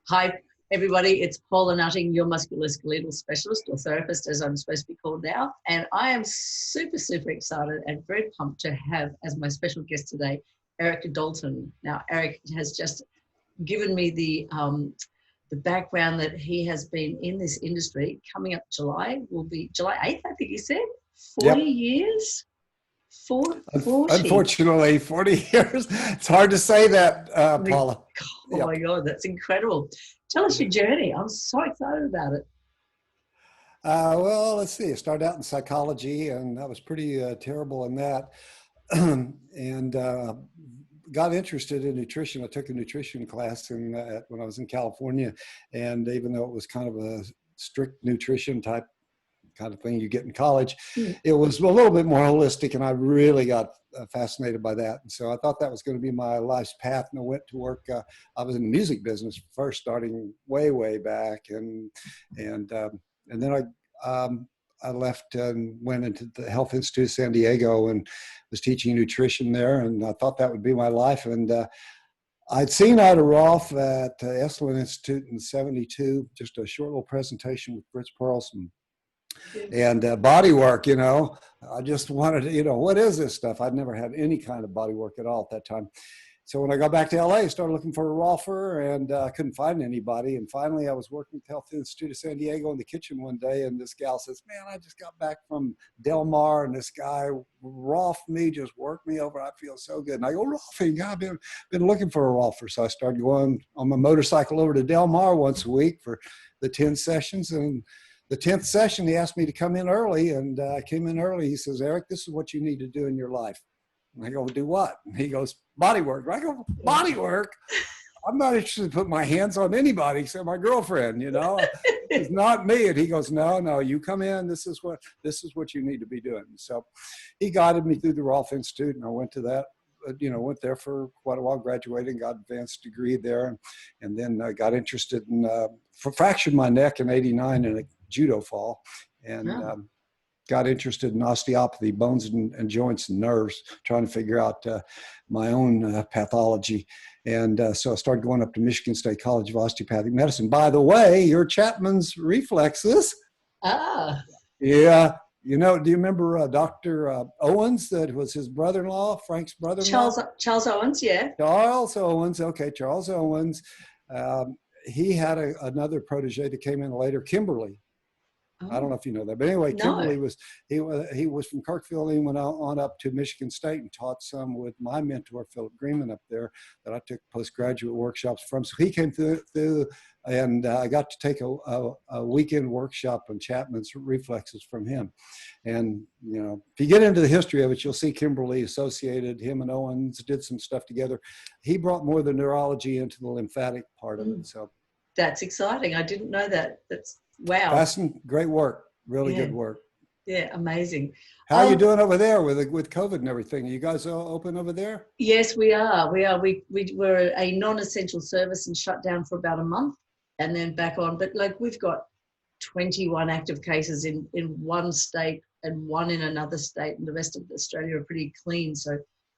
Hi, everybody. It's Paula Nutting, your musculoskeletal specialist or therapist, as I'm supposed to be called now. And I am super, super excited and very pumped to have as my special guest today, Erik Dalton. Now, Erik has just given me the background that he has been in this industry. Coming up July, will be July 8th, I think he said. 40 Yep. years? 40. Unfortunately, 40 years. It's hard to say that, Paula. Oh Yep. my God, that's incredible. Tell us your journey. I'm so excited about it. Well, let's see. I started out in psychology, and I was pretty terrible in that, and got interested in nutrition. I took a nutrition class when I was in California, and even though it was kind of a strict nutrition type kind of thing you get in college, it was a little bit more holistic, and I really got fascinated by that. And so I thought that was going to be my life's path, and I went to work. I was in the music business first, starting way back, and then I left and went into the Health Institute of San Diego and was teaching nutrition there, and I thought that would be my life. And I'd seen Ida Rolf at Esalen Institute in '72, just a short little presentation with Fritz Perlson. And Bodywork, I just wanted to, what is this stuff? I'd never had any kind of bodywork at all at that time. So when I got back to LA, I started looking for a Rolfer, and I couldn't find anybody. And finally, I was working at the Health Institute of San Diego in the kitchen one day, and this gal says, "Man, I just got back from Del Mar, and this guy Rolfed me, just worked me over. I feel so good." And I go, "Rolfing, I've been looking for a Rolfer." So I started going on my motorcycle over to Del Mar once a week for the 10 sessions. And the 10th session, he asked me to come in early, and I came in early. He says, "Erik, this is what you need to do in your life." And I go, "Do what?" And he goes, "Bodywork." I go, "Bodywork? I'm not interested in putting my hands on anybody except my girlfriend, It's not me." And he goes, No, you come in. This is what you need to be doing." So he guided me through the Rolf Institute, and I went to that. Went there for quite a while, graduated, got advanced degree there, and then I got interested in, fractured my neck in '89 in a judo fall, and got interested in osteopathy, bones and joints and nerves, trying to figure out my own pathology. And so I started going up to Michigan State College of Osteopathic Medicine. By the way, your Chapman's reflexes. Ah. Yeah. Do you remember Dr. Owens, that was his brother-in-law, Frank's brother-in-law? Charles Owens, yeah. Charles Owens, okay, Charles Owens. He had another protege that came in later, Kimberly. I don't know if you know that, but anyway, Kimberly he was from Kirkville. He went on up to Michigan State and taught some with my mentor, Philip Greenman, up there, that I took postgraduate workshops from. So he came through and I got to take a weekend workshop on Chapman's reflexes from him. And, if you get into the history of it, you'll see Kimberly associated, him and Owens did some stuff together. He brought more of the neurology into the lymphatic part of it. So that's exciting. I didn't know that. That's wow. Fascinating. Great work. Really good work. Yeah, amazing. How are you doing over there with COVID and everything? Are you guys all open over there? Yes, we are. We were a non-essential service and shut down for about a month and then back on. But we've got 21 active cases in one state and one in another state, and the rest of Australia are pretty clean. So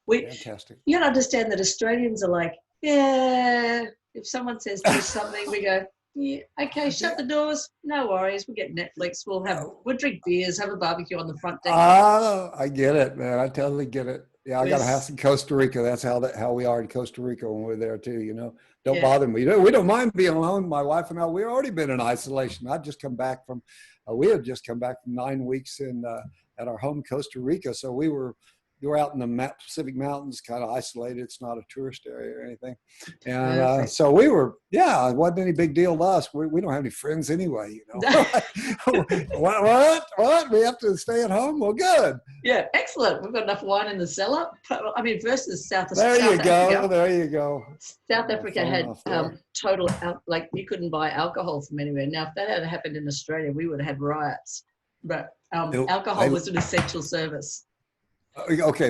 fantastic. You gotta understand that Australians are like, yeah, if someone says do something, we go, yeah, okay, shut the doors, no worries, we'll get Netflix, we'll drink beers, have a barbecue on the front deck. I get it, man. I totally get it. Yeah, I got a house in Costa Rica. That's how we are in Costa Rica when we're there too, Don't bother me. We don't mind being alone. My wife and I, we've already been in isolation. I'd just come back from, we had just come back from 9 weeks at our home, Costa Rica. So we were out in the Pacific Mountains, kind of isolated. It's not a tourist area or anything. And so we were, it wasn't any big deal to us. We don't have any friends anyway, What? We have to stay at home? Well, good. Yeah, excellent. We've got enough wine in the cellar. I mean, versus South Africa. There you go. South Africa had total, you couldn't buy alcohol from anywhere. Now, if that had happened in Australia, we would have had riots. But alcohol was an essential service. Okay,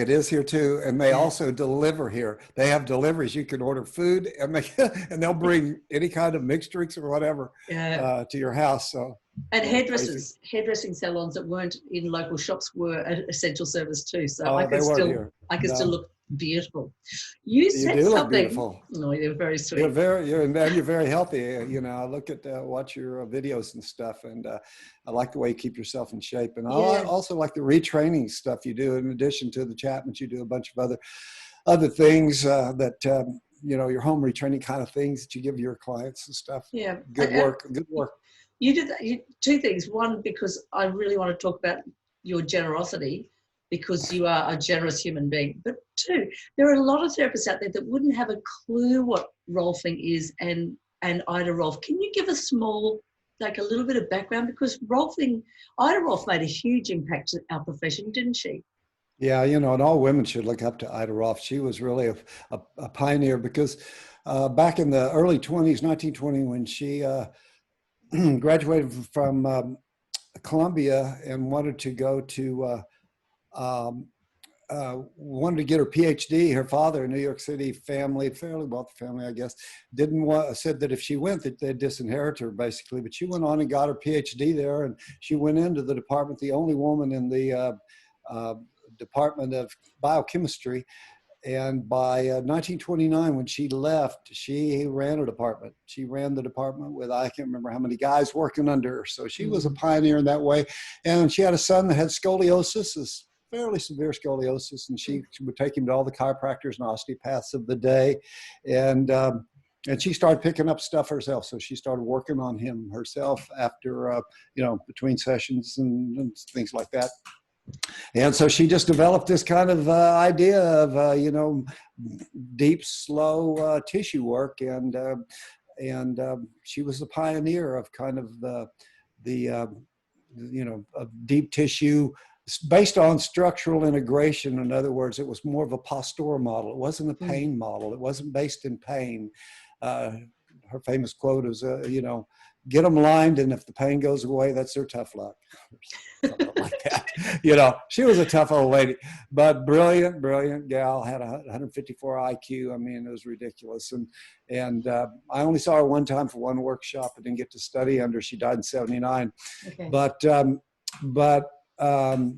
it is here too, and they also deliver here. They have deliveries. You can order food, and they'll bring any kind of mixed drinks or whatever to your house. So and hairdressing salons that weren't in local shops were an essential service too. So I could still look Beautiful. You You said do look something. beautiful. No, you're very sweet. You're very healthy. You know, I look at, watch your videos and stuff, and I like the way you keep yourself in shape. And I Yeah. also like the retraining stuff you do. In addition to the Chapmans, you do a bunch of other things that, you know, your home retraining kind of things that you give your clients and stuff. Yeah. Good work. Good work. You did two things. One, because I really want to talk about your generosity, because you are a generous human being. But two, there are a lot of therapists out there that wouldn't have a clue what Rolfing is and Ida Rolf. Can you give a small, like a little bit of background? Because Ida Rolf made a huge impact to our profession, didn't she? Yeah, you know, and all women should look up to Ida Rolf. She was really a pioneer because back in the early 20s, 1920, when she graduated from Columbia and wanted to go to um, wanted to get her PhD. Her father, a New York City family, fairly wealthy family, I guess, said that if she went, that they'd disinherit her basically. But she went on and got her PhD there, and she went into the department, the only woman in the Department of Biochemistry. And by 1929, when she left, she ran a department. She ran the department with, I can't remember how many guys working under her. So she was a pioneer in that way. And she had a son that had scoliosis, this fairly severe scoliosis. And she would take him to all the chiropractors and osteopaths of the day. And she started picking up stuff herself. So she started working on him herself after, you know, between sessions and things like that. And so she just developed this kind of idea of, you know, deep, slow tissue work. And she was the pioneer of kind of the you know, of deep tissue based on structural integration. In other words, it was more of a posture model. It wasn't a pain model. It wasn't based in pain. Her famous quote is, you know, get them lined, and if the pain goes away, that's their tough luck. Something like that. You know, she was a tough old lady, but brilliant gal, had 154 IQ. I mean, it was ridiculous. And I only saw her one time for one workshop. I didn't get to study under. She died in 79. Okay. But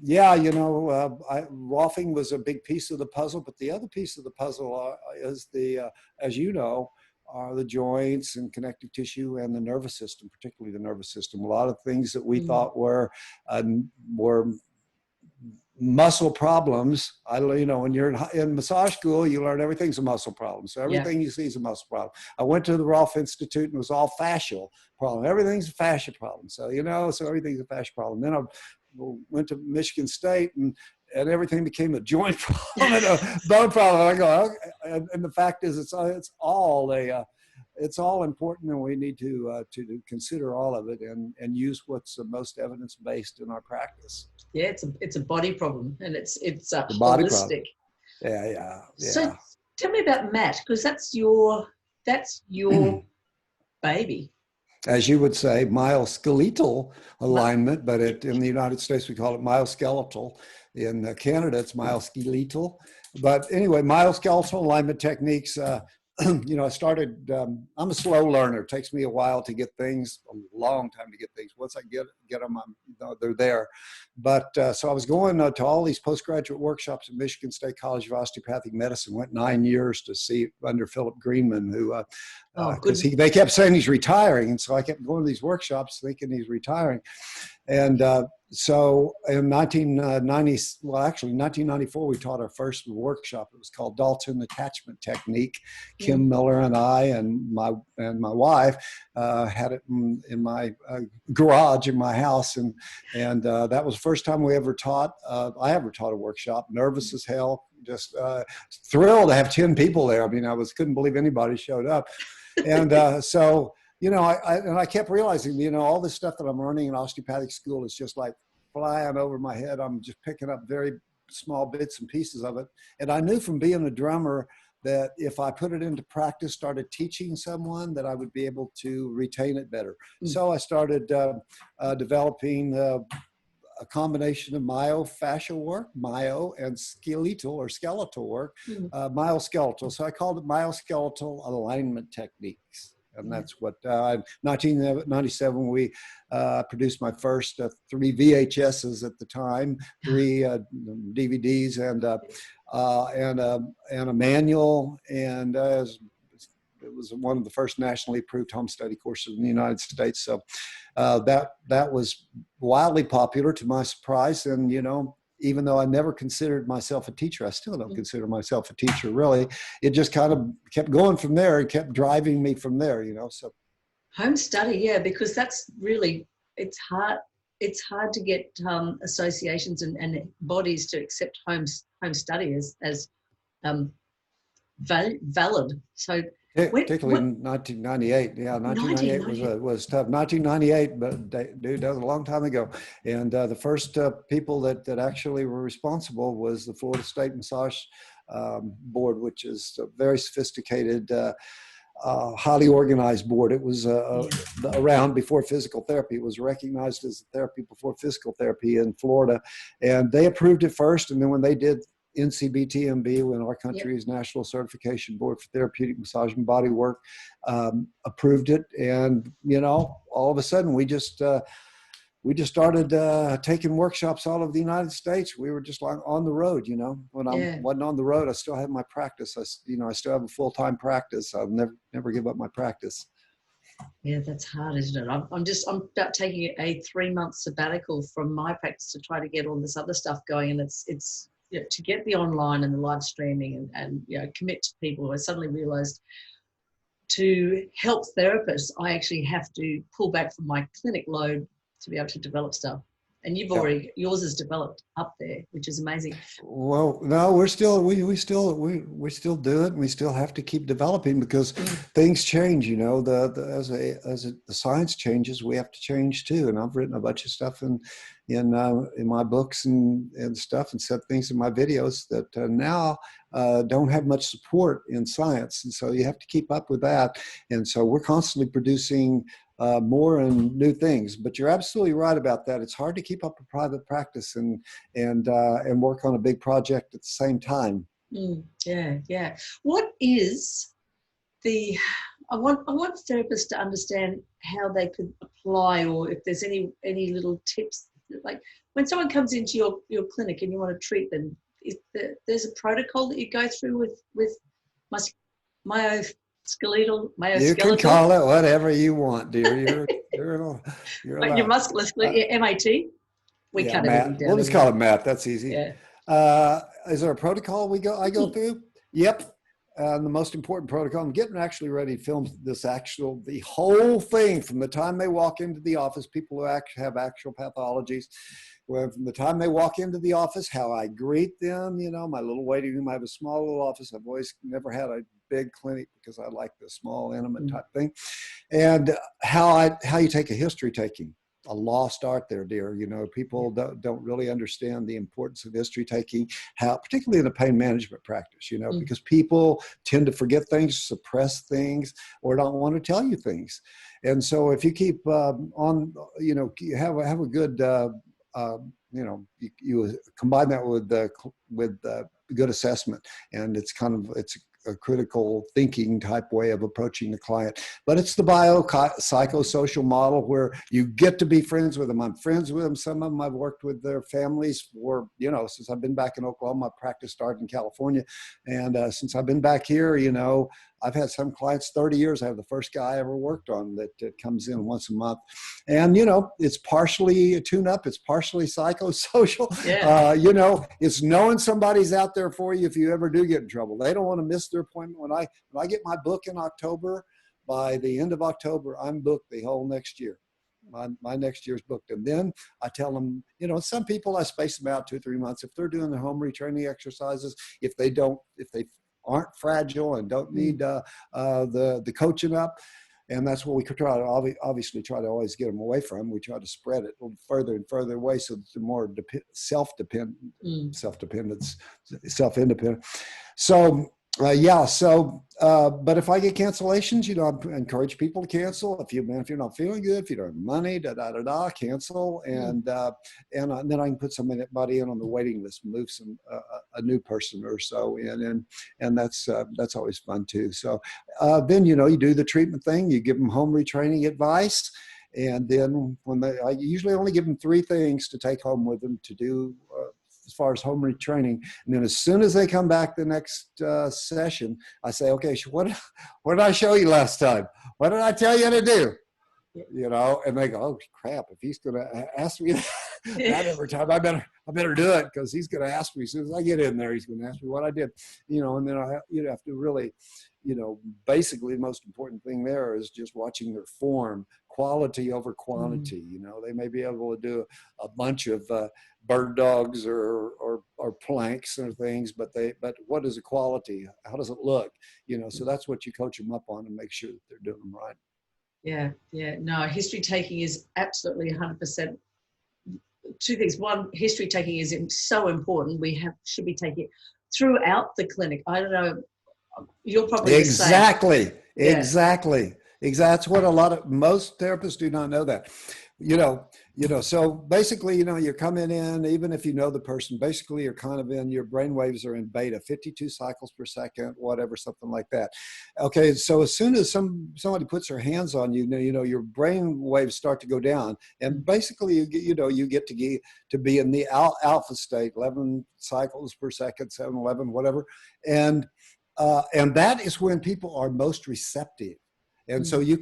yeah, you know, Rolfing was a big piece of the puzzle, but the other piece of the puzzle is as you know, are the joints and connective tissue and the nervous system, particularly the nervous system. A lot of things that we thought were muscle problems. You know, when you're in massage school, you learn everything's a muscle problem. So everything you see is a muscle problem. I went to the Rolf Institute and it was all fascial problem. Everything's a fascia problem. So, you know, so everything's a fascia problem. Then I went to Michigan State and everything became a joint problem and a bone problem. I go, okay. And the fact is, it's all important, and we need to consider all of it and use what's the most evidence based in our practice. Yeah, it's a body problem, and it's a body holistic. Problem. Yeah. So tell me about Matt, because that's your baby. As you would say, myoskeletal alignment, but in the United States we call it myoskeletal. In Canada, it's myoskeletal. But anyway, myoskeletal alignment techniques. You know, I started. I'm a slow learner. It takes me a while to get things, a long time to get things. Once I get them, they're there. But so I was going to all these postgraduate workshops at Michigan State College of Osteopathic Medicine. Went 9 years to see under Philip Greenman, who because they kept saying he's retiring, and so I kept going to these workshops thinking he's retiring. And so in 1994, we taught our first workshop. It was called Dalton Attachment Technique. Kim Miller and I and my wife had it in my garage in my house, and that was the first time we ever taught. I ever taught a workshop. Nervous as hell, just thrilled to have 10 people there. I mean, couldn't believe anybody showed up, and so. You know, I kept realizing, you know, all this stuff that I'm learning in osteopathic school is just like flying over my head. I'm just picking up very small bits and pieces of it. And I knew from being a drummer that if I put it into practice, started teaching someone, that I would be able to retain it better. So I started developing a combination of myofascial work, myo, and skeletal work, myoskeletal. So I called it Myoskeletal Alignment Techniques. And that's what, 1997, we produced my first 3 VHSs at the time, 3 DVDs. And and a manual, and it was one of the first nationally approved home study courses in the United States. So that was wildly popular to my surprise. And, you know, even though I never considered myself a teacher, I still don't consider myself a teacher, really. It just kind of kept going from there and kept driving me from there, you know. So home study, yeah, because that's really, it's hard to get associations and bodies to accept home study as valid. So particularly in 1998. Yeah, 1998 was tough. 1998, but dude, that was a long time ago. And the first people that actually were responsible was the Florida State Massage Board, which is a very sophisticated, highly organized board. It was around before physical therapy. It was recognized as therapy before physical therapy in Florida. And they approved it first. And then when they did NCBTMB, when our country's National Certification Board for Therapeutic Massage and Bodywork approved it, and you know, all of a sudden we just started taking workshops all over the United States. We were just like on the road, you know. When I wasn't on the road, I still had my practice. I still have a full-time practice. I'll never give up my practice. Yeah, that's hard, isn't it? I'm about taking a 3-month sabbatical from my practice to try to get all this other stuff going, and it's you know, to get the online and the live streaming and you know, commit to people. I suddenly realized to help therapists, I actually have to pull back from my clinic load to be able to develop stuff. And you've already, yours is developed up there, which is amazing. Well, no, we still do it, and we still have to keep developing because things change. You know, as the science changes, we have to change too. And I've written a bunch of stuff in my books and stuff, and said things in my videos that now don't have much support in science, and so you have to keep up with that. And so we're constantly producing more and new things. But you're absolutely right about that. It's hard to keep up a private practice and work on a big project at the same time. Yeah. What is the? I want therapists to understand how they could apply, or if there's any little tips. Like when someone comes into your clinic and you want to treat them, there's a protocol that you go through with myoskeletal. You can call it whatever you want, dear. You're your musculoskeletal, MAT. We cut everything down. We'll just call it MAT. That's easy. Yeah. Is there a protocol I go through? Yep. The most important protocol. I'm getting actually ready to film the whole thing from the time they walk into the office. People who have actual pathologies. From the time they walk into the office, how I greet them, you know, my little waiting room. I have a small little office. I've always never had a big clinic because I like the small, intimate type thing. And how you take a history taking. A lost art there, dear. You know, people don't really understand the importance of history taking, particularly in a pain management practice, you know, because people tend to forget things, suppress things, or don't want to tell you things. And so if you keep on, you know, you have a good, you know, you combine that with good assessment, and it's a critical thinking type way of approaching the client. But it's the biopsychosocial model where you get to be friends with them. I'm friends with them. Some of them I've worked with their families for, you know, since I've been back in Oklahoma. My practice started in California. And since I've been back here, you know, I've had some clients 30 years. I have the first guy I ever worked on that comes in once a month. And, you know, it's partially a tune-up. It's partially psychosocial. Yeah. You know, it's knowing somebody's out there for you if you ever do get in trouble. They don't want to miss their appointment. When I get my book in October, by the end of October, I'm booked the whole next year. My next year's booked. And then I tell them, you know, some people I space them out 2-3 months. If they're doing the home retraining exercises, if they aren't fragile and don't need the coaching up. And that's what we could obviously try to always get them away from. We try to spread it a little further and further away so that they're more self-independent. So, but if I get cancellations, you know, I encourage people to cancel. If you're not feeling good, if you don't have money, cancel. And then I can put somebody in on the waiting list, move a new person or so in, and that's always fun too. So then, you know, you do the treatment thing, you give them home retraining advice. And then I usually only give them 3 things to take home with them to do as far as home retraining. And then as soon as they come back the next session, I say, okay, what did I show you last time? What did I tell you to do? You know, and they go, oh crap, if he's going to ask me that every time, I better do it, because he's going to ask me as soon as I get in there. He's going to ask me what I did, you know. And then you have to really, you know, basically the most important thing there is just watching their form, quality over quantity. You know, they may be able to do a bunch of bird dogs or planks or things, but what is the quality? How does it look? You know, so that's what you coach them up on and make sure that they're doing them right. Yeah, yeah. No, history taking is absolutely 100%. Two things. One, history taking is so important. We should be taking it throughout the clinic. I don't know. You're probably exactly, the same. Exactly. That's what most therapists do not know that. You know, so basically, you know, you're coming in, even if you know the person, basically you're kind of your brain waves are in beta, 52 cycles per second, whatever, something like that. Okay, so as soon as somebody puts their hands on you, you know, your brain waves start to go down, and basically you get to be in the alpha state, 11 cycles per second, 7, 11, whatever, and that is when people are most receptive. And so you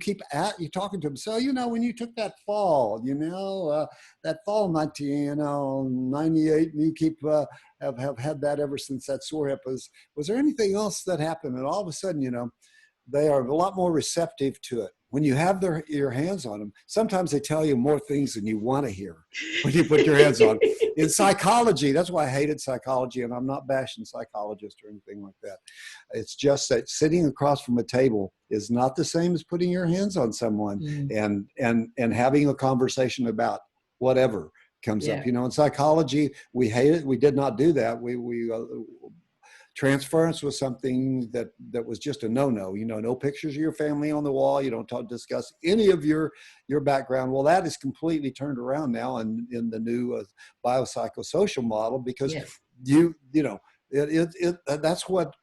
talking to them. So, you know, when you took that fall, you know, that fall in 1998, and you have had that ever since that sore hip. Was there anything else that happened? And all of a sudden, you know, they are a lot more receptive to it. When you have your hands on them, sometimes they tell you more things than you want to hear when you put your hands on them. In psychology, that's why I hated psychology, and I'm not bashing psychologists or anything like that. It's just that sitting across from a table is not the same as putting your hands on someone and having a conversation about whatever comes up. You know, in psychology, we hate it. We did not do that. Transference was something that was just a no-no. You know, no pictures of your family on the wall. You don't discuss any of your background. Well, that is completely turned around now in the new biopsychosocial model, because you know, that's what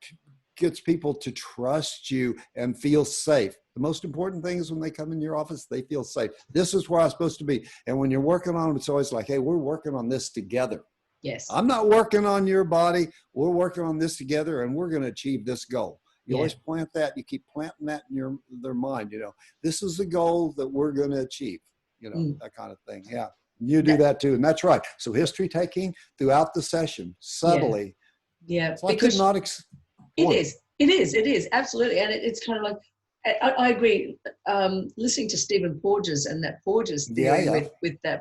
gets people to trust you and feel safe. The most important thing is when they come in your office, they feel safe. This is where I'm supposed to be. And when you're working on them, it's always like, hey, we're working on this together. Yes. I'm not working on your body. We're working on this together, and we're going to achieve this goal. You always plant that. You keep planting that in their mind. You know, this is the goal that we're going to achieve. You know, that kind of thing. Yeah, you do that too, and that's right. So history taking throughout the session, subtly. Yeah, it's like because it is absolutely, and it's kind of like. I agree. Listening to Stephen Porges and that Porges theory with the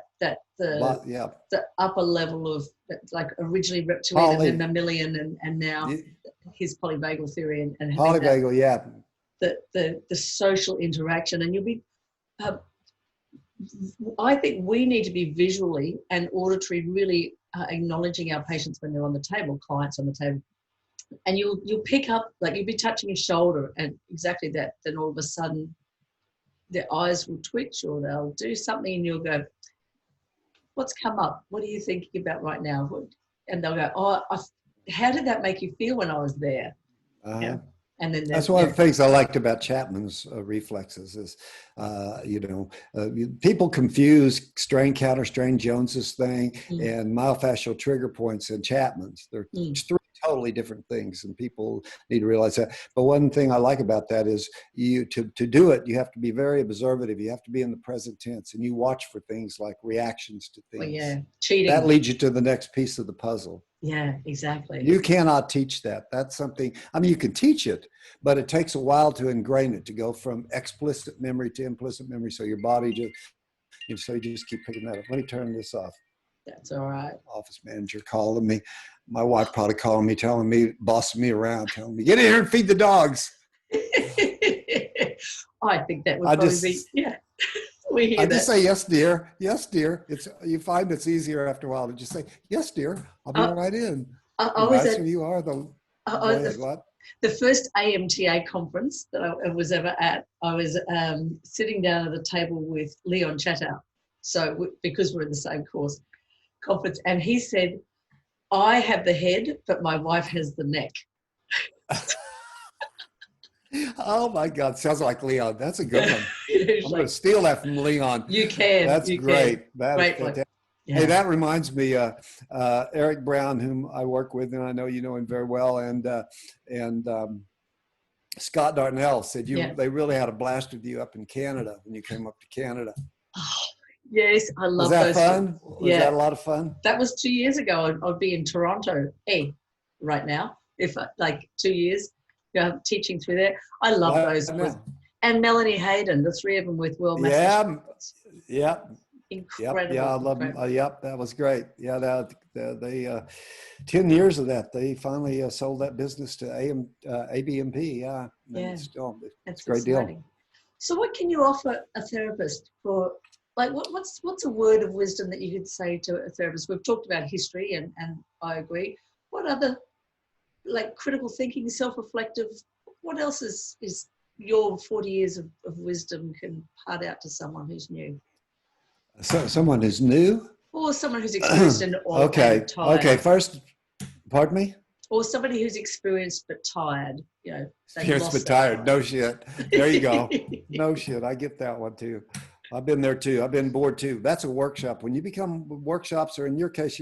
upper level of, like, originally reptilian and then mammalian, and now his polyvagal theory and polyvagal, the social interaction, and you'll be. I think we need to be visually and auditory really acknowledging our patients when they're on the table, clients on the table. And you'll pick up, like, you'll be touching a shoulder and exactly that. Then all of a sudden their eyes will twitch or they'll do something and you'll go, what's come up? What are you thinking about right now? And they'll go, oh, how did that make you feel when I was there? Yeah. And then that's one of the things I liked about Chapman's reflexes is, people confuse strain counter, strain Jones's thing and myofascial trigger points in Chapman's. They're three totally different things, and people need to realize that. But one thing I like about that is to do it, you have to be very observative. You have to be in the present tense, and you watch for things like reactions to things. Cheating. That leads you to the next piece of the puzzle. Yeah, exactly. You cannot teach that. That's something, I mean, you can teach it, but it takes a while to ingrain it, to go from explicit memory to implicit memory. So your body you just keep picking that up. Let me turn this off. That's all right. Office manager calling me. My wife probably calling me, bossing me around, telling me, get in here and feed the dogs. I think that would probably be, we hear I that. just say, yes, dear. Yes, dear. You find it's easier after a while to just say, yes, dear. I'll be right in. You are the first AMTA conference that I was ever at. I was sitting down at a table with Leon Chattow. So because we're in the same conference, and he said, I have the head, but my wife has the neck. Oh my God, sounds like Leon. That's a good one. I'm going to steal that from Leon. You can. That's great. That's great fantastic. Hey, Yeah. that reminds me, Eric Brown, whom I work with, and I know you know him very well, and Scott Darnell said Yeah. they really had a blast with you up in Canada when you came up to Canada. Oh, yes, I Was love that those stories. fun? Was Yeah, that a lot of fun? that was 2 years ago. I'd be in Toronto, right now, if like 2 years, teaching through there. I love Right those. now. And Melanie Hayden, the three of them with World Massage. Yeah, yep, yeah, I Incredible, love them. incredible. Yep, that was great. Yeah, they 10 years of that. They finally sold that business to ABMP. Yeah, and Yeah, it's that's a great deal. exciting. So what can you offer a therapist for, like, what's a word of wisdom that you could say to a therapist? We've talked about history and I agree. What other, like, critical thinking, self-reflective, what else is your 40 years of wisdom can part out to someone who's new? So someone who's new. Or someone who's experienced and Okay. tired. Okay. First, pardon me. Or somebody who's experienced but tired, they've Spirits but lost their tired. No fire. shit. There you go. No shit. I get that one too. I've been there too. I've been bored too. That's a workshop. When you become workshops, or in your case,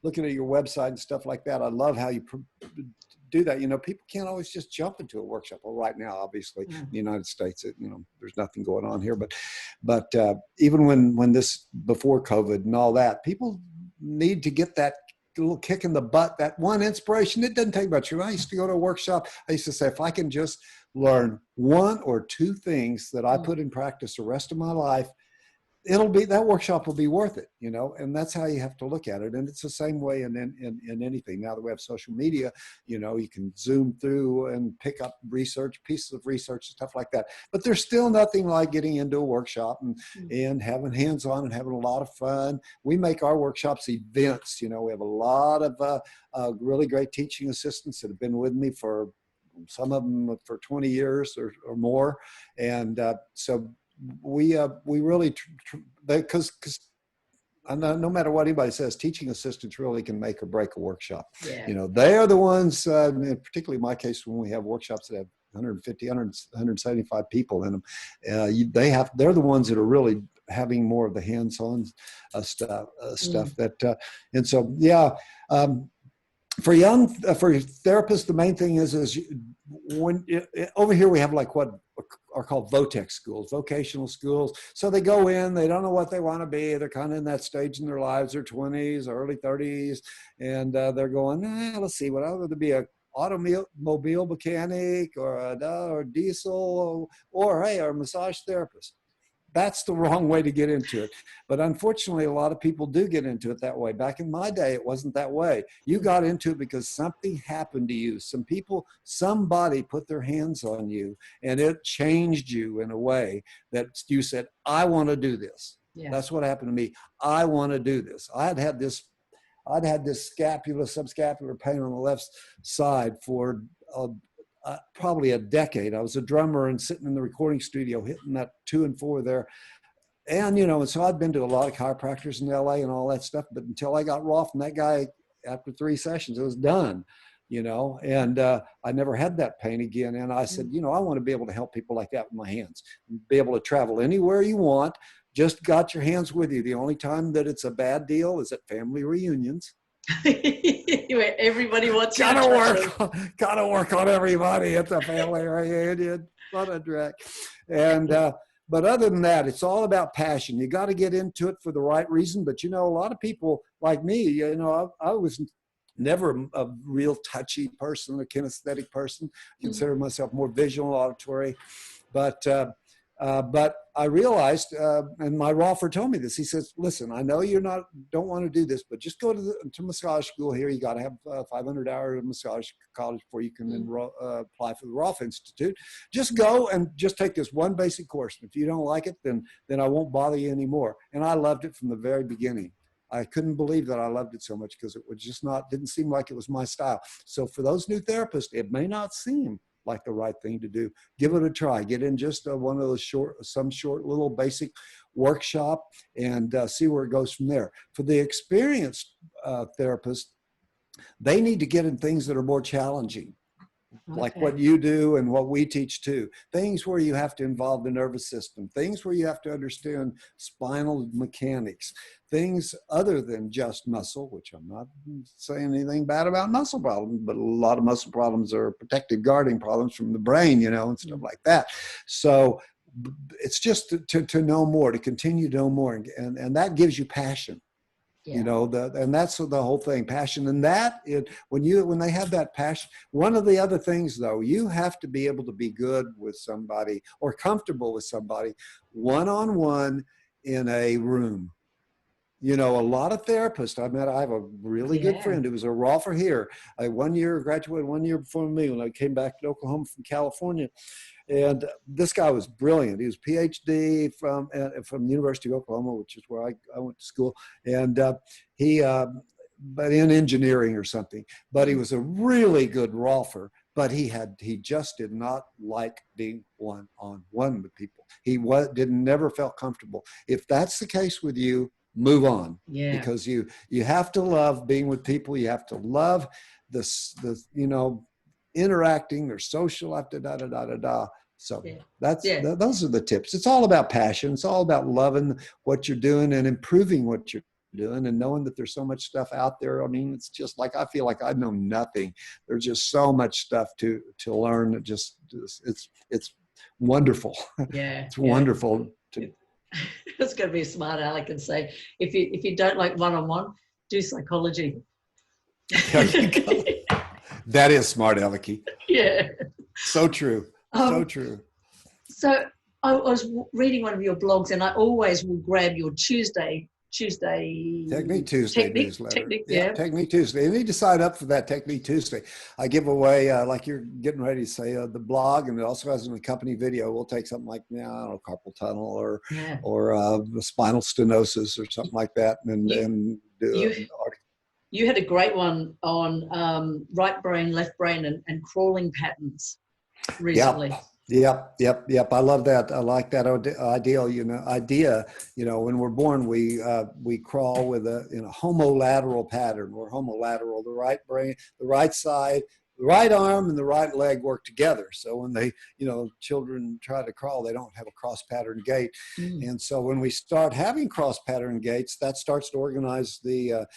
looking at your website and stuff like that, I love how you do that. People can't always just jump into a workshop. Well, right now, obviously, in the United States, there's nothing going on here. But even when this, before COVID and all that, people need to get that little kick in the butt, that one inspiration. It doesn't take much. When I used to go to a workshop, I used to say, if I can just learn one or two things that I put in practice the rest of my life, that workshop will be worth it, and that's how you have to look at it. And it's the same way in anything. Now that we have social media, you can zoom through and pick up pieces of research, stuff like that. But there's still nothing like getting into a workshop and having hands-on and having a lot of fun. We make our workshops events. We have a lot of really great teaching assistants that have been with me for, some of them for 20 years or more. And so we really, because no matter what anybody says, teaching assistants really can make or break a workshop. Yeah. They are the ones, particularly in my case, when we have workshops that have 150, 175 people in them, they're the ones that are really having more of the hands-on stuff that, and so, yeah. For therapists, the main thing is when over here we have like what are called VOTEC schools, vocational schools. So they go in, they don't know what they want to be. They're kind of in that stage in their lives, their 20s, early 30s, and they're going, let's see, what I would be a automobile mechanic or diesel or a massage therapist. That's the wrong way to get into it. But unfortunately, a lot of people do get into it that way. Back in my day, it wasn't that way. You got into it because something happened to you. Somebody put their hands on you and it changed you in a way that you said, I want to do this. Yeah. That's what happened to me. I want to do this. I'd had this subscapular pain on the left side for probably a decade. I was a drummer and sitting in the recording studio, hitting that 2 and 4 there. And, and so I'd been to a lot of chiropractors in LA and all that stuff, but until I got Rolfing, that guy, after 3 sessions, it was done, and I never had that pain again. And I said, I want to be able to help people like that with my hands, be able to travel anywhere you want. Just got your hands with you. The only time that it's a bad deal is at family reunions. Where everybody wants gotta work on everybody at the family reunion. What a dreck. And but other than that, it's all about passion. You got to get into it for the right reason. But a lot of people like me, I was never a real touchy person, a kinesthetic person. I consider myself more visual, auditory. But I realized, and my Rolfer told me this. He says, "Listen, I know don't want to do this, but just go to massage school here. You got to have 500 hours of massage college before you can apply for the Rolf Institute. Just go and just take this one basic course. And if you don't like it, then I won't bother you anymore." And I loved it from the very beginning. I couldn't believe that I loved it so much because it was just didn't seem like it was my style. So for those new therapists, it may not seem like the right thing to do. Give it a try. Get in just one of those short little basic workshop and see where it goes from there. For the experienced therapist, they need to get in things that are more challenging. like Okay. what you do and what we teach too. Things where you have to involve the nervous system, things where you have to understand spinal mechanics, things other than just muscle, which I'm not saying anything bad about muscle problems, but a lot of muscle problems are protective guarding problems from the brain, and stuff like that. So it's just to know more, to continue to know more. And that gives you passion. Yeah. And that's the whole thing, passion. And that when they have that passion, one of the other things though, you have to be able to be good with somebody or comfortable with somebody one-on-one in a room. A lot of therapists I have a really good friend who was a Rolfer here. I graduated 1 year before me when I came back to Oklahoma from California. And this guy was brilliant. He was PhD from the University of Oklahoma, which is where I went to school. And but in engineering or something. But he was a really good Rolfer. But he just did not like being one-on-one with people. He never felt comfortable. If that's the case with you, move on. Yeah. Because you have to love being with people. You have to love the interacting, they're social, So those are the tips. It's all about passion. It's all about loving what you're doing and improving what you're doing and knowing that there's so much stuff out there. I mean, it's just like, I feel like I know nothing. There's just so much stuff to learn. It's wonderful. Yeah. It's wonderful. It's going to be a smart aleck and say, if you don't like one-on-one, do psychology. That is smart, Alecky. Yeah. So true. So true. So I was reading one of your blogs, and I always will grab your Tuesday Technique Tuesday newsletter. Yeah. Technique Tuesday. You need to sign up for that Technique Tuesday. I give away, like you're getting ready to say, the blog, and it also has an accompanying video. We'll take something like, I don't know, carpal tunnel or spinal stenosis or something like that, and do an article. You had a great one on right brain, left brain, and crawling patterns recently. Yep. I love that. I like that idea. When we're born, we crawl with a homolateral pattern. We're homolateral. The right brain, the right side, the right arm, and the right leg work together. So when children try to crawl, they don't have a cross pattern gait. And so when we start having cross pattern gaits, that starts to organize the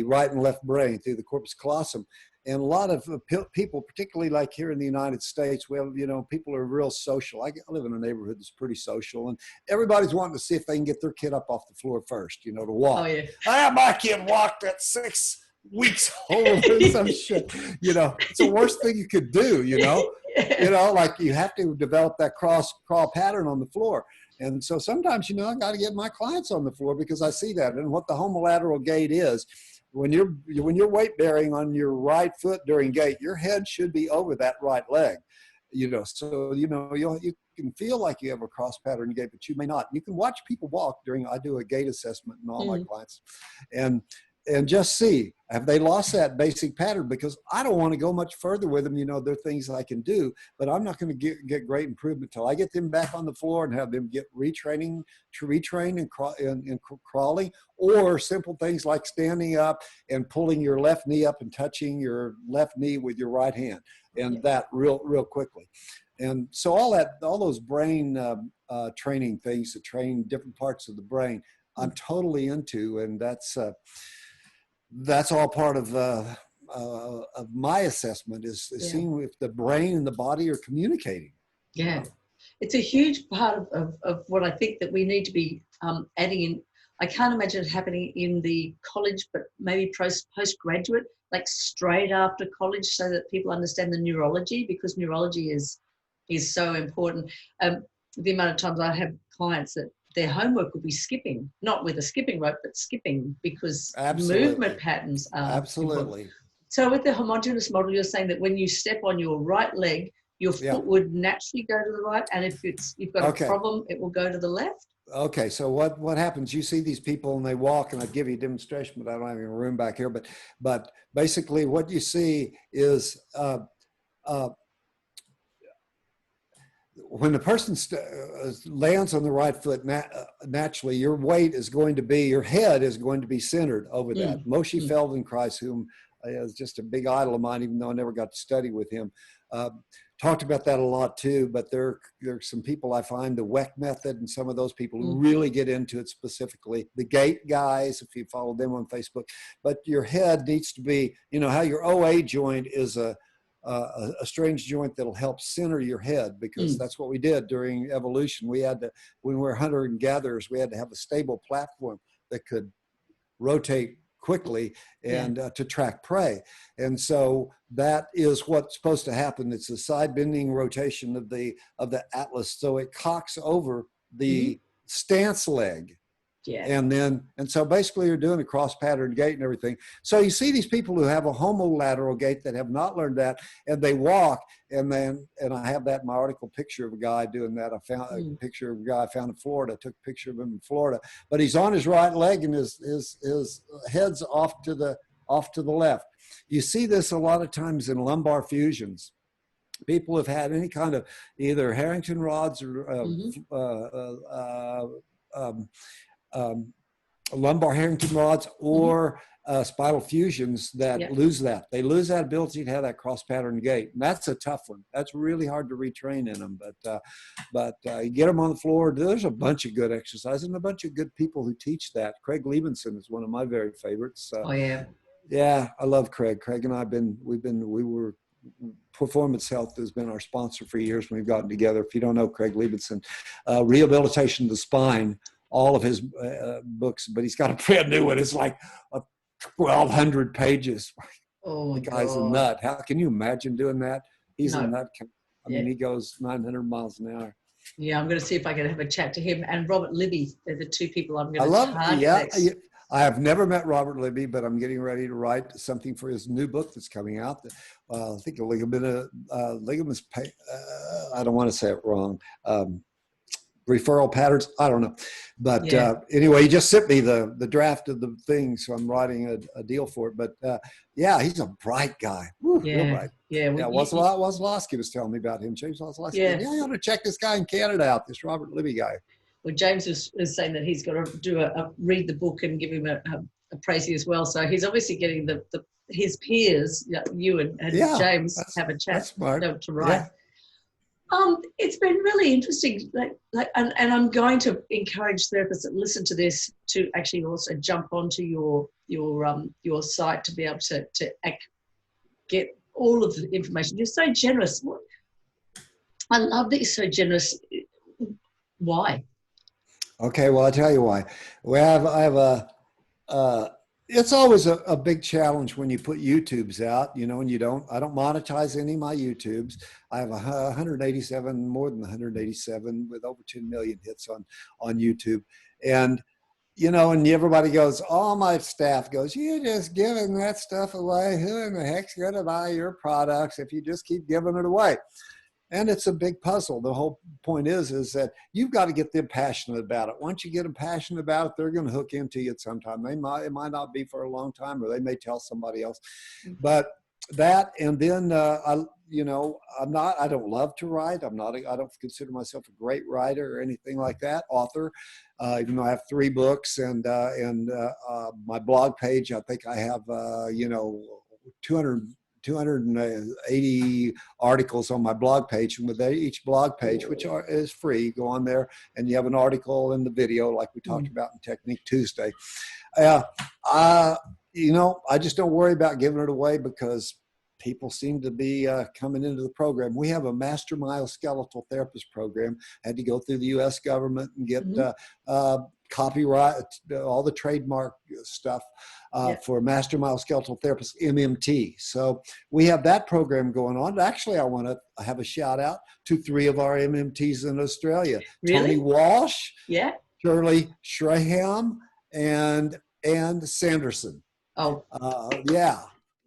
right and left brain through the corpus callosum. And a lot of people, particularly like here in the United States, we have, people are real social. I live in a neighborhood that's pretty social, and everybody's wanting to see if they can get their kid up off the floor first, to walk. Oh, yeah. My kid walked at 6 weeks old or some shit. It's the worst thing you could do, like you have to develop that crawl pattern on the floor. And so sometimes, I got to get my clients on the floor because I see that. And what the homolateral gait is, when you're weight bearing on your right foot during gait, your head should be over that right leg, so you can feel like you have a cross pattern gait, but you may not. You can watch people walk I do a gait assessment in all my clients, and just see, have they lost that basic pattern? Because I don't want to go much further with them. There are things I can do, but I'm not going to get great improvement until I get them back on the floor and have them get retrain and crawling, or simple things like standing up and pulling your left knee up and touching your left knee with your right hand, and that real quickly. And so all those brain training things to train different parts of the brain, I'm totally into, and that's all part of my assessment is seeing if the brain and the body are communicating. Yeah, it's a huge part of what I think that we need to be adding in. I can't imagine it happening in the college, but maybe postgraduate, like straight after college, so that people understand the neurology, because neurology is so important. The amount of times I have clients that their homework will be skipping, not with a skipping rope, but skipping, because movement patterns are important. So with the homogeneous model, you're saying that when you step on your right leg, your foot would naturally go to the right, and if you've got a problem, it will go to the left? Okay, so what happens, you see these people and they walk, and I'd give you a demonstration, but I don't have any room back here, but basically what you see is when the person lands on the right foot, naturally your weight is going to be, your head is going to be centered over that. Moshe Feldenkrais, whom is just a big idol of mine, even though I never got to study with him, talked about that a lot too, but there are some people I find, the WEC method, and some of those people who Mm. really get into it specifically. The gait guys, if you follow them on Facebook, but your head needs to be, you know, how your OA joint is a strange joint that'll help center your head, because that's what we did during evolution. We had to, when we were hunter and gatherers, we had to have a stable platform that could rotate quickly and to track prey. And so that is what's supposed to happen. It's a side bending rotation of the atlas, so it cocks over the stance leg. Yeah. And so basically you're doing a cross pattern gait and everything. So you see these people who have a homolateral gait that have not learned that, and they walk, and I have that in my article, picture of a guy doing that. I found a picture of a guy I found in Florida. I took a picture of him in Florida, but he's on his right leg and his head's off to the left. You see this a lot of times in lumbar fusions. People have had any kind of either Harrington rods or lumbar Harrington rods or spinal fusions that lose that. They lose that ability to have that cross pattern gait. And that's a tough one. That's really hard to retrain in them. But you get them on the floor. There's a bunch of good exercises and a bunch of good people who teach that. Craig Liebenson is one of my very favorites. Yeah, I love Craig. Craig and I Performance Health has been our sponsor for years when we've gotten together. If you don't know Craig Liebenson, Rehabilitation of the Spine, all of his books, but he's got a brand new one. It's like 1,200 pages. Oh, the guy's a nut. How can you imagine doing that? He's a nut. I mean, he goes 900 miles an hour. Yeah, I'm going to see if I can have a chat to him and Robert Libby. They're the two people I'm going to target next. I have never met Robert Libby, but I'm getting ready to write something for his new book that's coming out. I think a ligaments. I don't want to say it wrong. Referral patterns. I don't know, but anyway, he just sent me the draft of the thing, so I'm writing a deal for it. But he's a bright guy. Woo, real bright. Wozlowski was telling me about him. James Wozlowski. Yeah, you ought to check this guy in Canada out. This Robert Libby guy. Well, James is saying that he's got to do read the book and give him a praising as well. So he's obviously getting his peers, you and James, have a chat to write. Yeah. It's been really interesting, and I'm going to encourage therapists that listen to this to actually also jump onto your site to be able to get all of the information. You're so generous. I love that you're so generous. Why? Okay, well, I'll tell you why. It's always a big challenge when you put YouTubes out, and I don't monetize any of my YouTubes. I have more than 187 with over 10 million hits on YouTube. And, and everybody goes, all my staff goes, you're just giving that stuff away. Who in the heck's going to buy your products if you just keep giving it away? And it's a big puzzle. The whole point is that you've got to get them passionate about it. Once you get them passionate about it, they're going to hook into you at some time. It might not be for a long time, or they may tell somebody else. But that, and then I don't love to write. I don't consider myself a great writer or anything like that. Author, even though I have 3 books and my blog page, I think I have 280 articles on my blog page, and with each blog page, which is free, you go on there and you have an article and the video like we talked about in Technique Tuesday. I just don't worry about giving it away because people seem to be coming into the program. We have a master myoskeletal therapist program. I had to go through the U.S. government and get copyright, all the trademark stuff for Master Myoskeletal Therapist, MMT. So we have that program going on. Actually, I want to have a shout out to 3 of our MMTs in Australia. Really? Tony Walsh, Shirley Shraham, and Sanderson. Oh.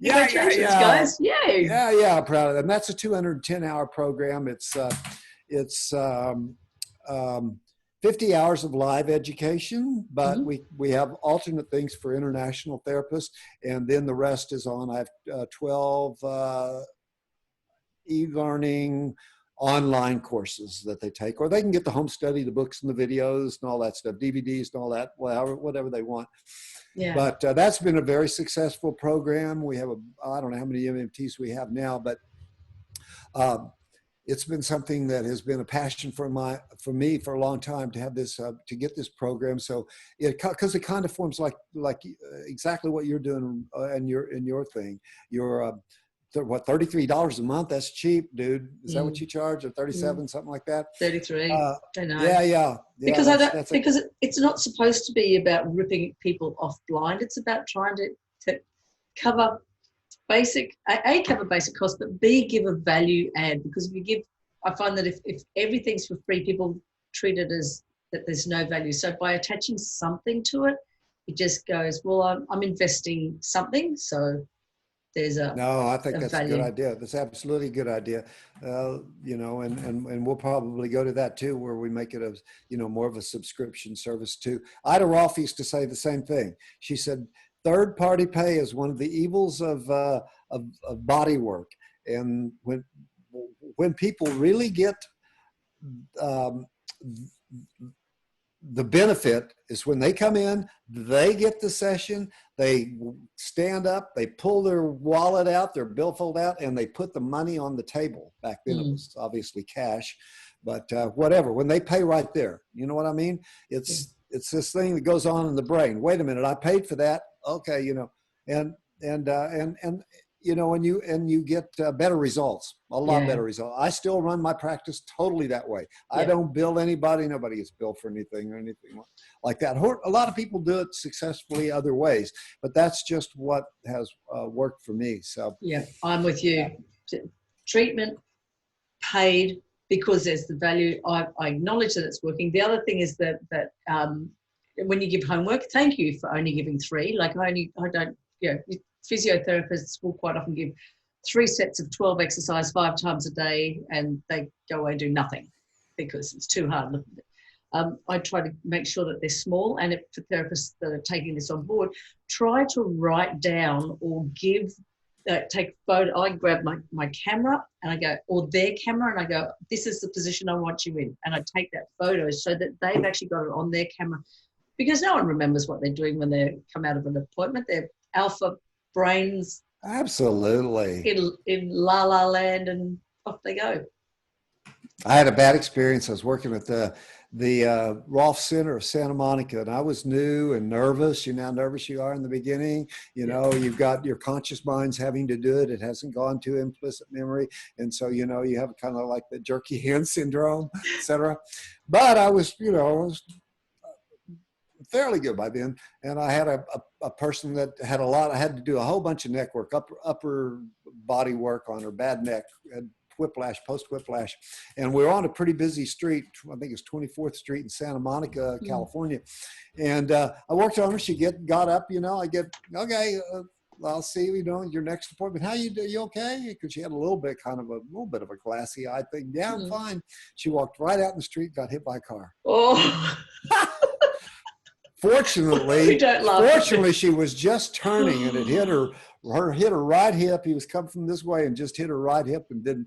Congratulations, guys. Yay. Yeah, proud of them. That's a 210-hour program. It's 50 hours of live education, but we have alternate things for international therapists, and then the rest is on. I have 12 e-learning online courses that they take, or they can get the home study, the books and the videos and all that stuff, DVDs and all that, whatever they want. Yeah. But that's been a very successful program. We have I don't know how many MMTs we have now, but It's been something that has been a passion for me for a long time to have this, to get this program. So because it kind of forms like exactly what you're doing in your thing. You're what, $33 a month? That's cheap, dude. Is that what you charge? Or 37, something like that? 33. I know. Yeah. Because because it's not supposed to be about ripping people off blind. It's about trying to cover basic, cover basic costs, but B, give a value add. Because if you give, I find that if everything's for free, people treat it as that there's no value. So by attaching something to it, it just goes, well, I'm investing something, so there's a no. I think that's value. a good idea. That's absolutely a good idea. You know, and we'll probably go to that too, where we make it a, you know, more of a subscription service too. Ida Rolf used to say the same thing. She said, third-party pay is one of the evils of body work, and when people really get the benefit is when they come in, they get the session, they stand up, they pull their wallet out, their billfold out, and they put the money on the table. Back then it was obviously cash, but whatever. When they pay right there, you know what I mean? It's this thing that goes on in the brain. Wait a minute, I paid for that. Okay, you know, and you know, and you get better results, a lot better results. I still run my practice totally that way. I don't bill anybody. Nobody gets billed for anything or anything like that. A lot of people do it successfully other ways, but that's just what has worked for me. So yeah, I'm with you. Treatment paid because there's the value. I acknowledge that it's working. The other thing is that when you give homework, thank you for only giving 3. Like I don't, you know, physiotherapists will quite often give 3 sets of 12 exercise 5 times a day, and they go away and do nothing because it's too hard. I try to make sure that they're small, and for therapists that are taking this on board, try to write down or give, take photo. I grab my camera and I go, or their camera, and I go, this is the position I want you in. And I take that photo so that they've actually got it on their camera, because no one remembers what they're doing when they come out of an appointment. They're alpha brains. Absolutely. In la la land, and off they go. I had a bad experience. I was working with the Rolf Center of Santa Monica, and I was new and nervous. You know how nervous you are in the beginning. You know, you've got your conscious mind's having to do it. It hasn't gone to implicit memory. And so, you know, you have kind of like the jerky hand syndrome, et cetera. But I was, you know, fairly good by then. And I had a person that had I had to do a whole bunch of neck work, upper body work on her bad neck, and whiplash, post whiplash. And we were on a pretty busy street. I think it's 24th Street in Santa Monica, California. And I worked on her. She got up, you know, I get, okay, I'll see you, know, your next appointment. How you do? You okay? Because she had a little bit of a glassy eye thing. Yeah, I'm fine. She walked right out in the street, got hit by a car. Oh. Fortunately, she was just turning, and it hit her right hip. He was coming from this way and just hit her right hip and didn't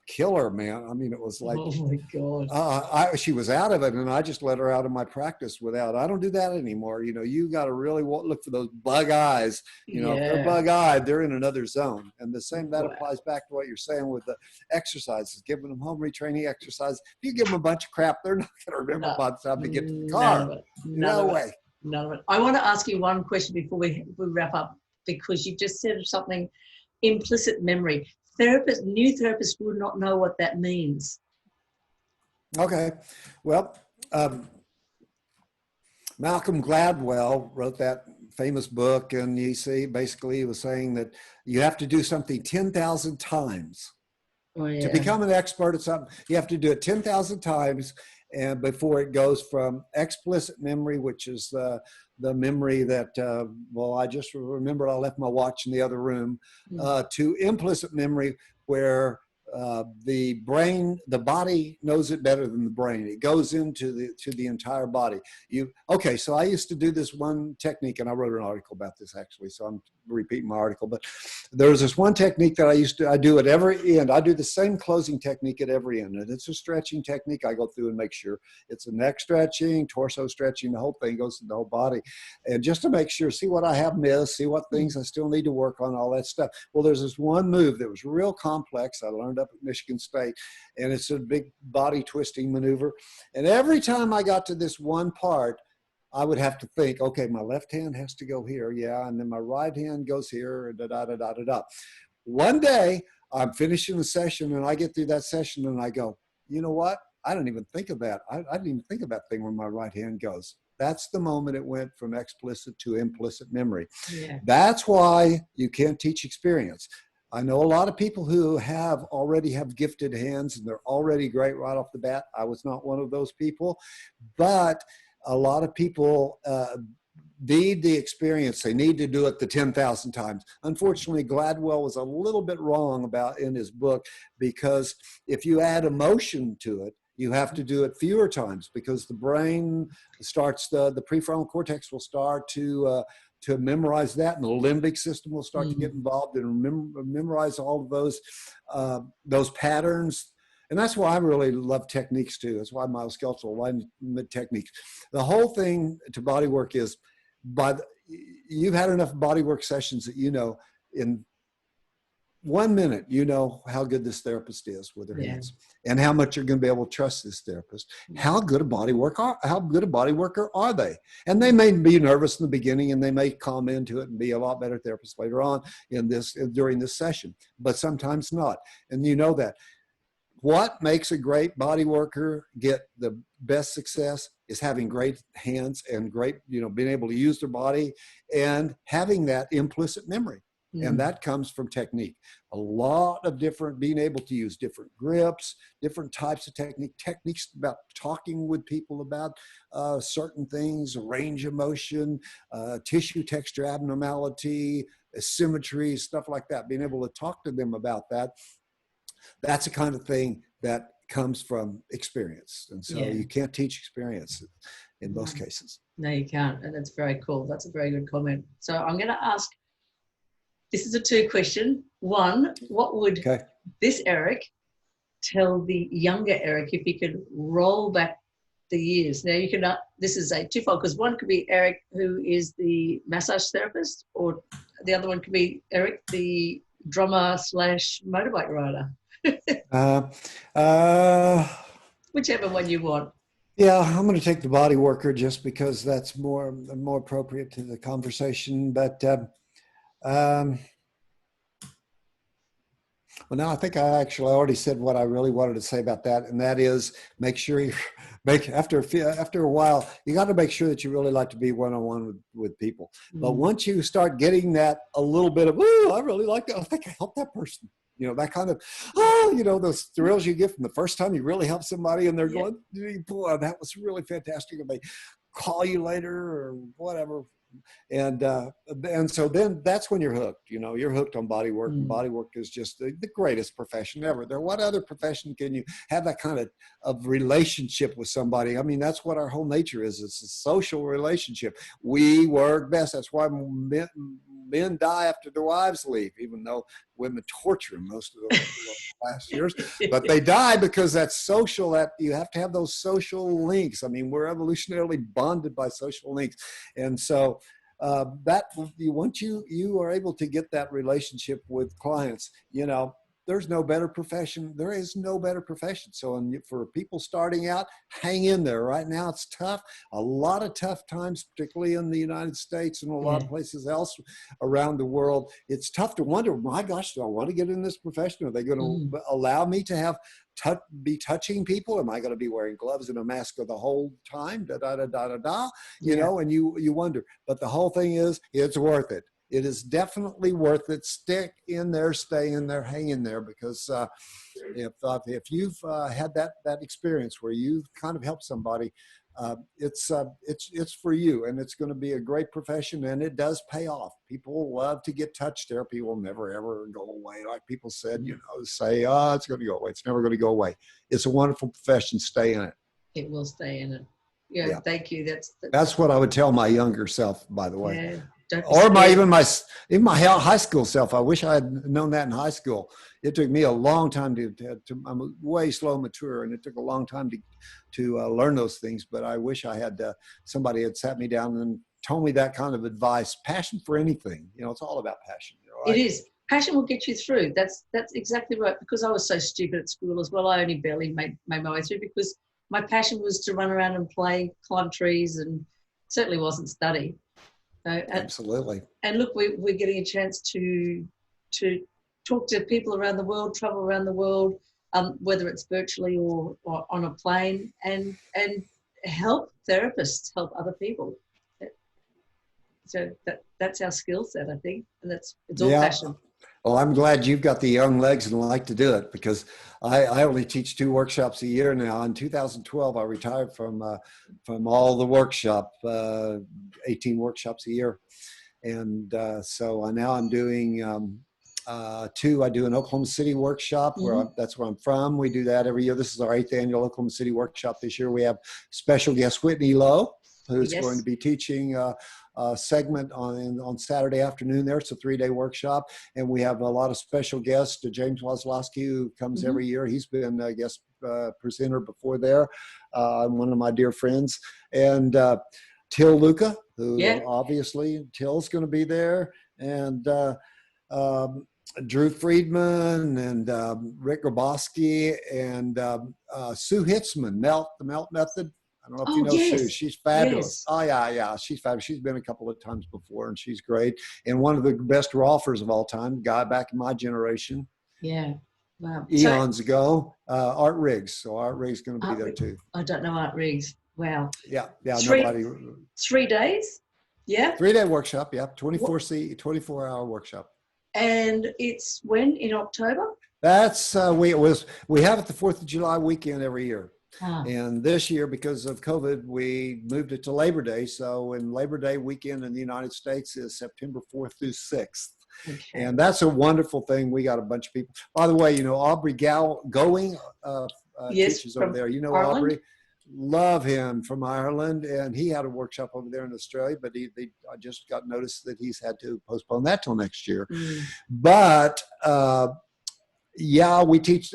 kill her, man. I mean, it was like, oh my God. She was out of it, and I just let her out of my practice without. I don't do that anymore. You know, you got to really look for those bug eyes. You know, if they're bug-eyed, they're in another zone. And the same that applies back to what you're saying with the exercises, giving them home retraining exercises. If you give them a bunch of crap, they're not going to remember by the time they get to the car. No way. None of it. I want to ask you one question before we wrap up, because you just said something, implicit memory. New therapists would not know what that means. Okay. Well, Malcolm Gladwell wrote that famous book, and you see, basically he was saying that you have to do something 10,000 times. To become an expert at something. You have to do it 10,000 times, and before it goes from explicit memory, which is the memory that, well, I just remembered I left my watch in the other room, to implicit memory, where the brain, the body knows it better than the brain. It goes into the entire body. Okay, so I used to do this one technique, and I wrote an article about this actually, so I'm repeating my article, but there's this one technique that I do at every end. I do the same closing technique at every end, and it's a stretching technique. I go through and make sure it's a neck stretching, torso stretching, the whole thing goes to the whole body. And just to make sure, see what I have missed, see what things I still need to work on, all that stuff. Well, there's this one move that was real complex. I learned up at Michigan State, and it's a big body twisting maneuver. And every time I got to this one part, I would have to think, okay, my left hand has to go here, yeah, and then my right hand goes here, da da da da da da. One day, I'm finishing the session, and I get through that session, and I go, you know what? I didn't even think of that. I didn't even think of that thing where my right hand goes. That's the moment it went from explicit to implicit memory. Yeah. That's why you can't teach experience. I know a lot of people who already have gifted hands, and they're already great right off the bat. I was not one of those people, but a lot of people need the experience. They need to do it the 10,000 times. Unfortunately, Gladwell was a little bit wrong in his book, because if you add emotion to it, you have to do it fewer times, because the brain starts, the prefrontal cortex will start to memorize that, and the limbic system will start to get involved and memorize all of those patterns. And that's why I really love techniques too. That's why Myoskeletal Alignment Techniques. The whole thing to bodywork is, you've had enough bodywork sessions that you know in 1 minute, you know how good this therapist is with her hands, and how much you're going to be able to trust this therapist. How good a bodyworker are they? And they may be nervous in the beginning, and they may calm into it and be a lot better therapists later on during this session, but sometimes not. And you know that. What makes a great body worker get the best success is having great hands and great, being able to use their body and having that implicit memory. And that comes from technique. A lot of being able to use different grips, different types of techniques about talking with people about certain things, range of motion, tissue texture abnormality, asymmetry, stuff like that. Being able to talk to them about that. That's the kind of thing that comes from experience. And so you can't teach experience in most cases. No, you can't. And that's very cool. That's a very good comment. So I'm going to ask, this is a 2-question. One, what would this Erik tell the younger Erik if he could roll back the years? Now you can, this is a twofold, because one could be Erik, who is the massage therapist, or the other one could be Erik, the drummer / motorbike rider. Whichever one you want. Yeah, I'm going to take the body worker just because that's more appropriate to the conversation. But well, now I think I actually already said what I really wanted to say about that, and that is make sure after a while, you got to make sure that you really like to be one-on-one with people. But once you start getting that a little bit of, oh, I really like that, I think I helped that person. That kind of, those thrills you get from the first time you really help somebody, and they're going, boy, that was really fantastic. And they call you later or whatever. And so then that's when you're hooked. You're hooked on bodywork. And bodywork is just the greatest profession ever. What other profession can you have that kind of relationship with somebody? I mean, that's what our whole nature is. It's a social relationship. We work best. That's why men die after their wives leave, even though women torture them most of the last years. But they die because that's social, that you have to have those social links. I mean, we're evolutionarily bonded by social links. And so once you are able to get that relationship with clients, there's no better profession. There is no better profession. So for people starting out, hang in there. Right now it's tough. A lot of tough times, particularly in the United States and a lot of places else around the world. It's tough to wonder, my gosh, do I want to get in this profession? Are they going to allow me to be touching people? Am I going to be wearing gloves and a mask the whole time? You know, and you wonder. But the whole thing is, it's worth it. It is definitely worth it. Stick in there, stay in there, hang in there, because if you've had that experience where you've kind of helped somebody, it's for you, and it's going to be a great profession, and it does pay off. People love to get touch therapy. Will never ever go away. Like people said, say, oh, it's going to go away. It's never going to go away. It's a wonderful profession. Stay in it. It will stay in it. Yeah. Thank you. That's what I would tell my younger self, by the way. Yeah, or even my high school self. I wish I had known that in high school. It took me a long time I'm way slow mature, and it took a long time to learn those things. But I wish I had somebody had sat me down and told me that kind of advice. Passion for anything, it's all about passion. It is. Passion will get you through. That's exactly right. Because I was so stupid at school as well. I only barely made my way through because my passion was to run around and play, climb trees, and certainly wasn't study. Absolutely. And look, we're getting a chance to talk to people around the world, travel around the world, whether it's virtually or on a plane, and help therapists help other people. So that's our skill set, I think, and it's all passion. Well, I'm glad you've got the young legs and like to do it, because I only teach 2 workshops a year now. In 2012, I retired from all the workshop, 18 workshops a year. And so now I'm doing 2. I do an Oklahoma City workshop that's where I'm from. We do that every year. This is our 8th annual Oklahoma City workshop this year. We have special guest Whitney Lowe, who's going to be teaching a segment on Saturday afternoon there. It's a 3-day workshop. And we have a lot of special guests. James Wozlowski, who comes every year. He's been a guest presenter before there. One of my dear friends. And Till Luca, who obviously Till's going to be there. And Drew Friedman and Rick Grabowski and Sue Hitzman, the Melt Method. I don't know if you know Sue. She's fabulous. Yes. Oh, yeah. She's fabulous. She's been a couple of times before, and she's great. And one of the best Rolfers of all time, guy back in my generation. Yeah. Wow. Eons ago. Art Riggs. So Art Riggs is going to be there too. I don't know Art Riggs. Wow. Yeah. 3 days? Yeah. 3-day workshop. Yeah. 24-hour workshop. And it's when? In October? That's, we have it the 4th of July weekend every year. And this year, because of COVID, we moved it to Labor Day. So when Labor Day weekend in the United States is September 4th through 6th. Okay. And that's a wonderful thing. We got a bunch of people. By the way, Aubrey Going teaches over there. Ireland? Aubrey? Love him, from Ireland. And he had a workshop over there in Australia, but I just got notice that he's had to postpone that till next year. But I only teach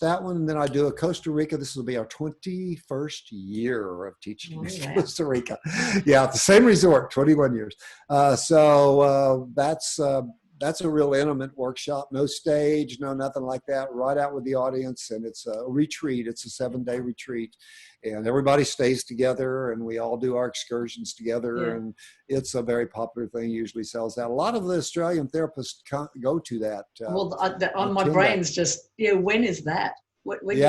that one, and then I do a Costa Rica. This will be our 21st year of teaching in Costa Rica. Yeah, at the same resort, 21 years. So that's a real intimate workshop. No stage, no nothing like that. Right out with the audience, and it's a retreat. It's a 7-day retreat, and everybody stays together, and we all do our excursions together, and it's a very popular thing. Usually sells out. A lot of the Australian therapists go to that. On my brain's just when is that? When we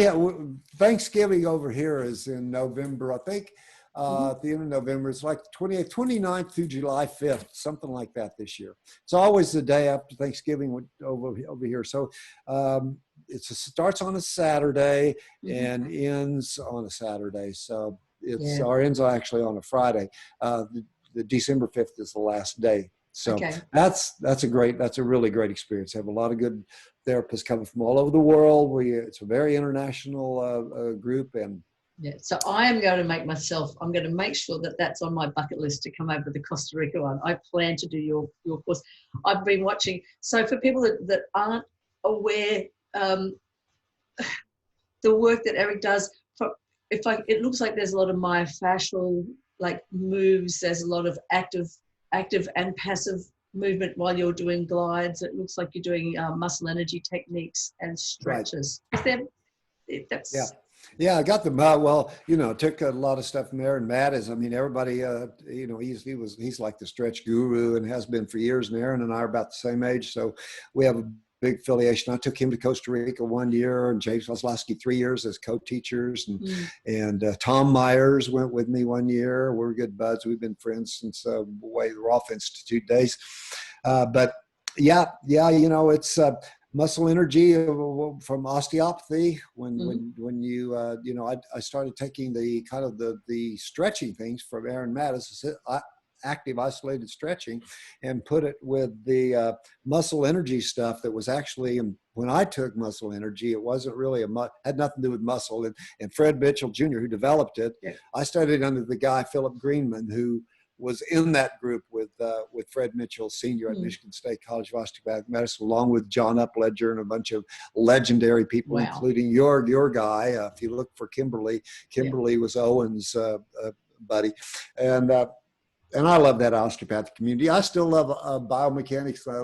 have Thanksgiving over here is in November, I think. At the end of November, it's like 28th, 29th through July 5th, something like that this year. It's always the day after Thanksgiving over here. So it starts on a Saturday and ends on a Saturday. So our ends are actually on a Friday. The December 5th is the last day. So that's a really great experience. I have a lot of good therapists coming from all over the world. It's a very international group, and so I'm going to make sure that that's on my bucket list to come over to the Costa Rica one. I plan to do your course. I've been watching. So for people that aren't aware, the work that Erik does, it looks like there's a lot of myofascial moves. There's a lot of active and passive movement while you're doing glides. It looks like you're doing muscle energy techniques and stretches. Right. Yeah, I got them. Took a lot of stuff from there. And Matt is, everybody, he's like the stretch guru and has been for years. And Aaron and I are about the same age. So we have a big affiliation. I took him to Costa Rica 1 year, and James Wozlowski 3 years as co-teachers. And Tom Myers went with me 1 year. We're good buds. We've been friends since the Rolf Institute days. It's muscle energy from osteopathy. When you, I started taking the kind of the stretching things from Aaron Mattis, active isolated stretching, and put it with the muscle energy stuff that was actually, when I took muscle energy, it wasn't really had nothing to do with muscle. And Fred Mitchell Jr., who developed it, yeah. I studied under the guy, Philip Greenman, who was in that group with Fred Mitchell, senior at Michigan State College of Osteopathic Medicine, along with John Upledger and a bunch of legendary people, wow. including your guy. If you look for Kimberly was Owens' buddy. And I love that osteopathic community. I still love biomechanics. I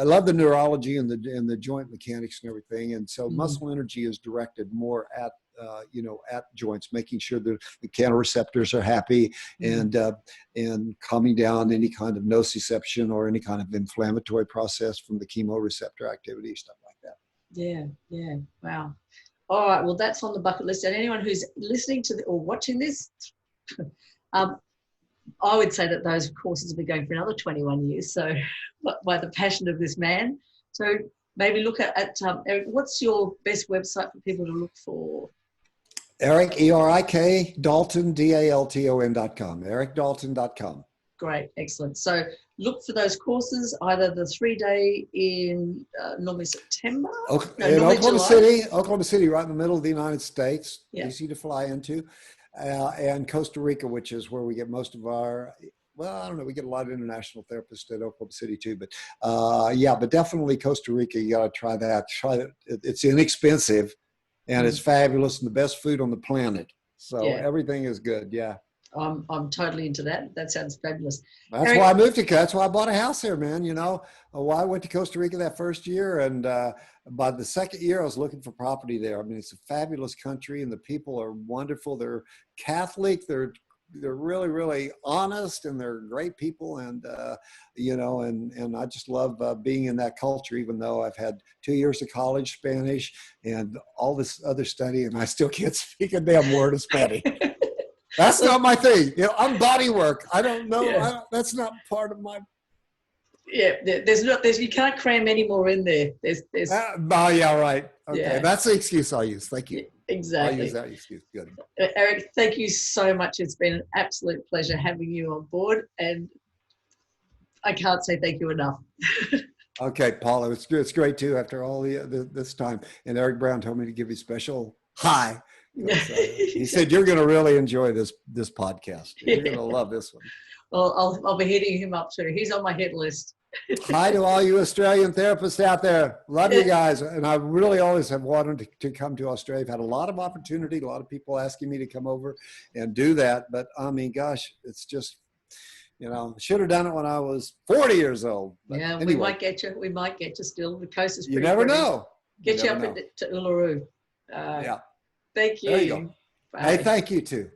love the neurology and the joint mechanics and everything. And so muscle energy is directed more at joints, making sure that the mechanoreceptors are happy and calming down any kind of nociception or any kind of inflammatory process from the chemoreceptor activity, stuff like that. Yeah. Wow. All right. Well, that's on the bucket list. And anyone who's listening to or watching this, I would say that those courses will be going for another 21 years. So by the passion of this man. So maybe look at Erik, what's your best website for people to look for? Erik, E-R-I-K, Dalton, D-A-L-T-O-N.com, erikdalton.com. Great, excellent. So look for those courses, either the 3-day in normally September. In Oklahoma City, right in the middle of the United States, easy to fly into. And Costa Rica, which is where we get most of our, well, I don't know, we get a lot of international therapists at Oklahoma City too, but but definitely Costa Rica, you got to try that. It's inexpensive and it's fabulous and the best food on the planet. So everything is good. Yeah. I'm totally into that. That sounds fabulous. That's Erik, why I moved to, that's why I bought a house here, man. I went to Costa Rica that first year, and by the second year I was looking for property there. I mean, it's a fabulous country and the people are wonderful. They're Catholic. They're really, really honest, and they're great people. And, and I just love being in that culture, even though I've had 2 years of college Spanish and all this other study, and I still can't speak a damn word of Spanish. That's not my thing. I'm bodywork. I don't know. Yeah. That's not part of my. Yeah, there's you can't cram any more in there. There's. Yeah, right. Okay, that's the excuse I'll use. Thank you. Exactly. I'll use that excuse. Good. Erik, thank you so much. It's been an absolute pleasure having you on board, and I can't say thank you enough. Okay, Paula, it's great too. After all this time, and Erik Brown told me to give you a special hi. He said, you're going to really enjoy this podcast. You're going to love this one. Well, I'll be hitting him up too. He's on my hit list. Hi to all you Australian therapists out there. Love you guys. And I really always have wanted to come to Australia. I've had a lot of opportunity, a lot of people asking me to come over and do that. But I mean, gosh, it's just, should have done it when I was 40 years old. But anyway. We might get you still. The coast is pretty You never know. Get you up to Uluru. Yeah. Thank you. There you go. Bye. Hey, thank you too.